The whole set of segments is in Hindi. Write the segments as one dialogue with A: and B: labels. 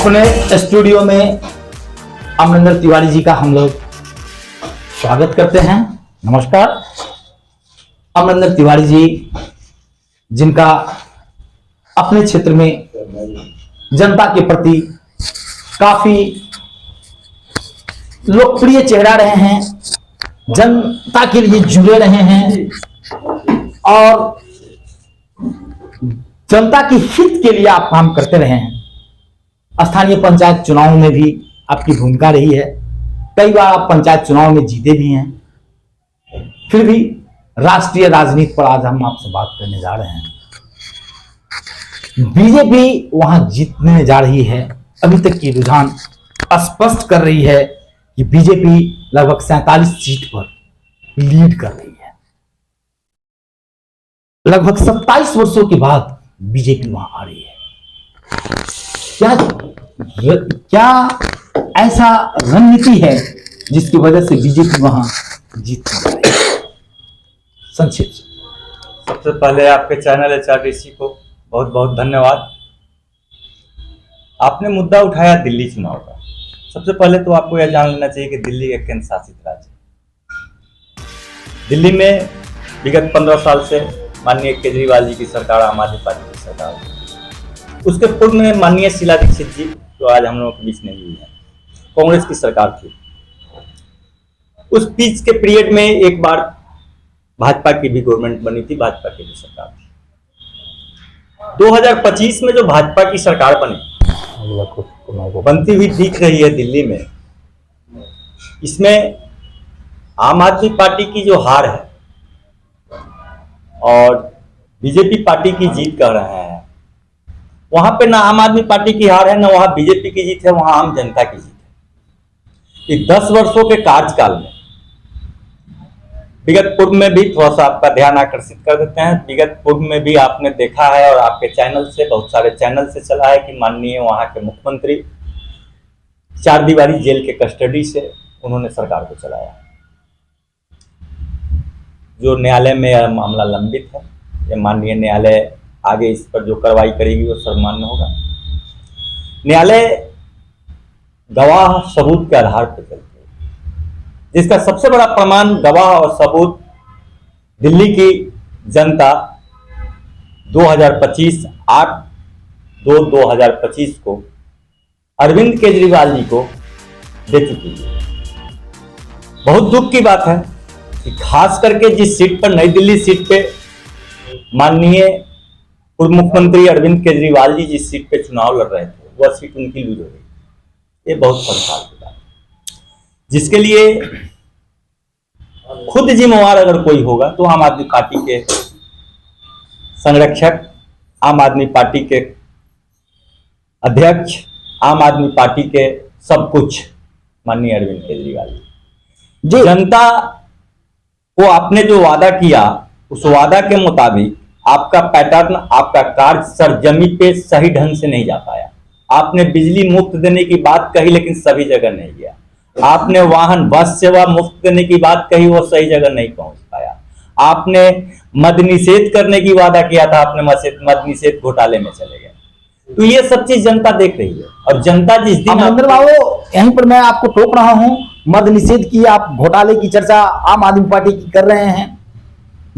A: अपने स्टूडियो में अमरिंदर तिवारी जी का हम लोग स्वागत करते हैं। नमस्कार। अमरिंदर तिवारी जी, जिनका अपने क्षेत्र में जनता के प्रति काफी लोकप्रिय चेहरा रहे हैं, जनता के लिए जुड़े रहे हैं और जनता के हित के लिए आप काम करते रहे हैं। स्थानीय पंचायत चुनाव में भी आपकी भूमिका रही है, कई बार आप पंचायत चुनाव में जीते भी हैं। फिर भी राष्ट्रीय राजनीति पर आज हम आपसे बात करने जा रहे हैं। बीजेपी वहां जीतने जा रही है। अभी तक की रुझान स्पष्ट कर रही है कि बीजेपी लगभग 47 सीट पर लीड कर रही है। लगभग 27 वर्षों के बाद बीजेपी वहां आ रही है। क्या ऐसा रणनीति है जिसकी वजह से बीजेपी वहां जीत रही है? संक्षेप से।
B: सबसे पहले आपके चैनल HRDC को बहुत बहुत धन्यवाद। आपने मुद्दा उठाया दिल्ली चुनाव का। सबसे पहले तो आपको यह जान लेना चाहिए कि दिल्ली एक केंद्र शासित राज्य है। दिल्ली में विगत 15 साल से माननीय केजरीवाल जी की सरकार, आम आदमी पार्टी की सरकार, उसके पूर्व में माननीय शीला दीक्षित जी, जो आज हम लोगों के बीच नहीं हुई है, कांग्रेस की सरकार थी। उस बीच के पीरियड में एक बार भाजपा की भी गवर्नमेंट बनी थी, भाजपा की भी सरकार थी। 2025 में जो भाजपा की सरकार बनती हुई दिख रही है दिल्ली में, इसमें आम आदमी पार्टी की जो हार है और बीजेपी पार्टी की जीत कह रहे हैं, वहां पे ना आम आदमी पार्टी की हार है, ना वहां बीजेपी की जीत है, वहां आम जनता की जीत है। कि 10 वर्षों के कार्यकाल में, विगत पूर्व में भी थोड़ा सा आपका ध्यान आकर्षित कर देते हैं। विगत पूर्व में भी आपने देखा है और आपके चैनल से, बहुत सारे चैनल से चला है कि माननीय वहां के मुख्यमंत्री 4 दीवारी जेल के कस्टडी से उन्होंने सरकार को चलाया। जो न्यायालय में यह मामला लंबित है, यह माननीय न्यायालय आगे इस पर जो कार्रवाई करेगी वो सर्वमान्य होगा। न्यायालय गवाह सबूत के आधार पर चलती है, जिसका सबसे बड़ा प्रमाण गवाह और सबूत दिल्ली की जनता 8/2/2025 को अरविंद केजरीवाल जी को दे चुकी है। बहुत दुख की बात है कि खास करके जिस सीट पर, नई दिल्ली सीट पे माननीय पूर्व मुख्यमंत्री अरविंद केजरीवाल जी जिस सीट पे चुनाव लड़ रहे थे, वह सीट उनकी लूज हो गई। ये बहुत परेशान की बात है, जिसके लिए खुद जिम्मेवार अगर कोई होगा तो आम आदमी पार्टी के संरक्षक, आम आदमी पार्टी के अध्यक्ष, आम आदमी पार्टी के सब कुछ माननीय अरविंद केजरीवाल जी। जनता को आपने जो वादा किया, उस वादा के मुताबिक आपका पैटर्न, आपका कार्य सरजमी पे सही ढंग से नहीं जा पाया। आपने बिजली मुफ्त देने की बात कही, लेकिन सभी जगह नहीं गया। आपने वाहन बस सेवा मुफ्त देने की बात कही, वो सही जगह नहीं पहुंच पाया। आपने मद निषेध करने की वादा किया था, आपने मद निषेध घोटाले में चले गए। तो ये सब चीज जनता देख रही है और जनता जिस दिन,
A: अमरिंदर बाबू, यहीं पर मैं आपको टोक रहा हूं, मद निषेध की, आप घोटाले की चर्चा आम आदमी पार्टी की कर रहे हैं।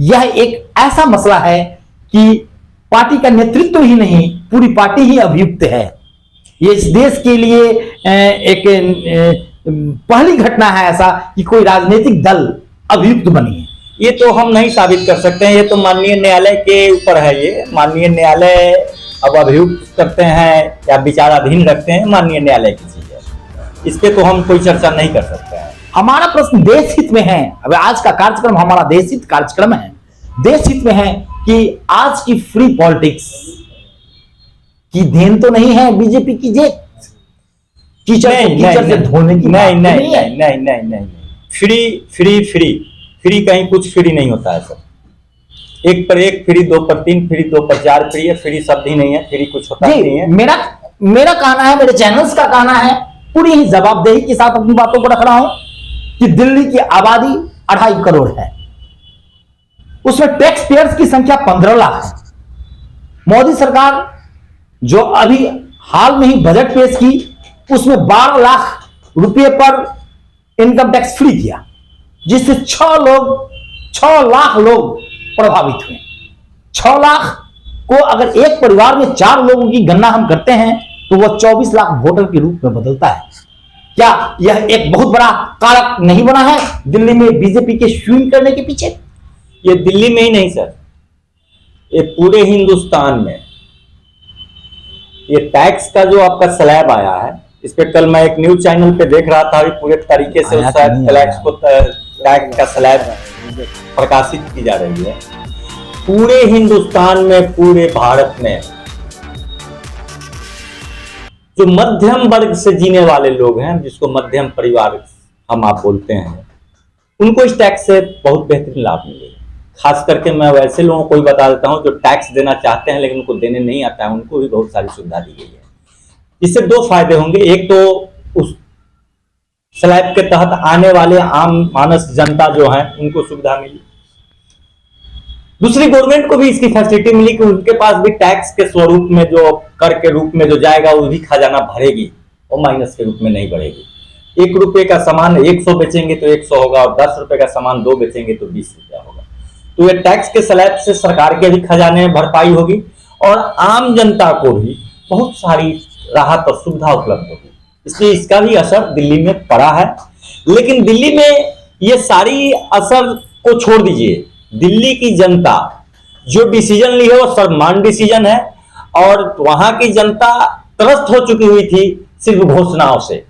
A: यह एक ऐसा मसला है कि पार्टी का नेतृत्व ही नहीं, पूरी पार्टी ही अभियुक्त है। ये इस देश के लिए एक पहली घटना है ऐसा कि कोई राजनीतिक दल अभियुक्त बनी है।
B: ये तो हम नहीं साबित कर सकते हैं, ये तो माननीय न्यायालय के ऊपर है। ये माननीय न्यायालय अब अभियुक्त करते हैं या विचाराधीन रखते हैं, माननीय न्यायालय की चीज है, इस पे तो हम कोई चर्चा नहीं कर सकते हैं।
A: हमारा प्रश्न देश हित में है। अब आज का कार्यक्रम हमारा देश हित कार्यक्रम है। देश हित में है कि आज की फ्री पॉलिटिक्स की देन तो नहीं है बीजेपी की जीत। कीचड़ से धोने की
B: नहीं। फ्री कहीं कुछ फ्री नहीं होता है सर। 1 पर 1 फ्री, 2 पर 3 फ्री, 2 पर 4 फ्री है। फ्री शब्द ही नहीं है, फ्री कुछ होता ही नहीं है।
A: मेरा कहना है, मेरे चैनल्स का कहना है, पूरी ही जवाबदेही के साथ अपनी बातों को रख रहा हूं कि दिल्ली की आबादी 2.5 करोड़ है, उसमें टैक्स पेयर्स की संख्या 15 लाख है। मोदी सरकार जो अभी हाल में ही बजट पेश की, उसमें 12 लाख रुपए पर इनकम टैक्स फ्री किया, जिससे 6 लाख लोग प्रभावित हुए। 6 लाख को अगर एक परिवार में 4 लोगों की गणना हम करते हैं तो वह 24 लाख वोटर के रूप में बदलता है। क्या यह एक बहुत बड़ा कारक नहीं बना है दिल्ली में बीजेपी के स्विंग करने के पीछे?
B: ये दिल्ली में ही नहीं सर, ये पूरे हिंदुस्तान में ये टैक्स का जो आपका स्लैब आया है, इस पे कल मैं एक न्यूज चैनल पे देख रहा था, पूरे तरीके से उस टैक्स का स्लैब प्रकाशित की जा रही है। पूरे हिंदुस्तान में, पूरे भारत में जो मध्यम वर्ग से जीने वाले लोग हैं, जिसको मध्यम परिवार हम आप बोलते हैं, उनको इस टैक्स से बहुत बेहतरीन लाभ मिलेगा। खास करके मैं वैसे लोगों को भी बता देता हूं जो टैक्स देना चाहते हैं लेकिन उनको देने नहीं आता है, उनको भी बहुत सारी सुविधा दी गई है। इससे 2 फायदे होंगे। एक तो उस स्लैब के तहत आने वाले आम मानस जनता जो है उनको सुविधा मिली। दूसरी, गवर्नमेंट को भी इसकी फैसिलिटी मिली कि उनके पास भी टैक्स के स्वरूप में, जो कर के रूप में जो जाएगा वो भी खजाना भरेगी और माइनस के रूप में नहीं बढ़ेगी। 1 रुपए का सामान 100 बेचेंगे तो 100 होगा और 10 रुपए का सामान 2 बेचेंगे तो 20 रुपया होगा। तो ये टैक्स के स्लैब से सरकार के भी खजाने में भरपाई होगी और आम जनता को भी बहुत सारी राहत और सुविधा उपलब्ध होगी। इसलिए इसका भी असर दिल्ली में पड़ा है। लेकिन दिल्ली में ये सारी असर को छोड़ दीजिए, दिल्ली की जनता जो डिसीजन ली है वो सर्वमान्य डिसीजन है और वहां की जनता त्रस्त हो चुकी हुई थी सिर्फ घोषणाओं से।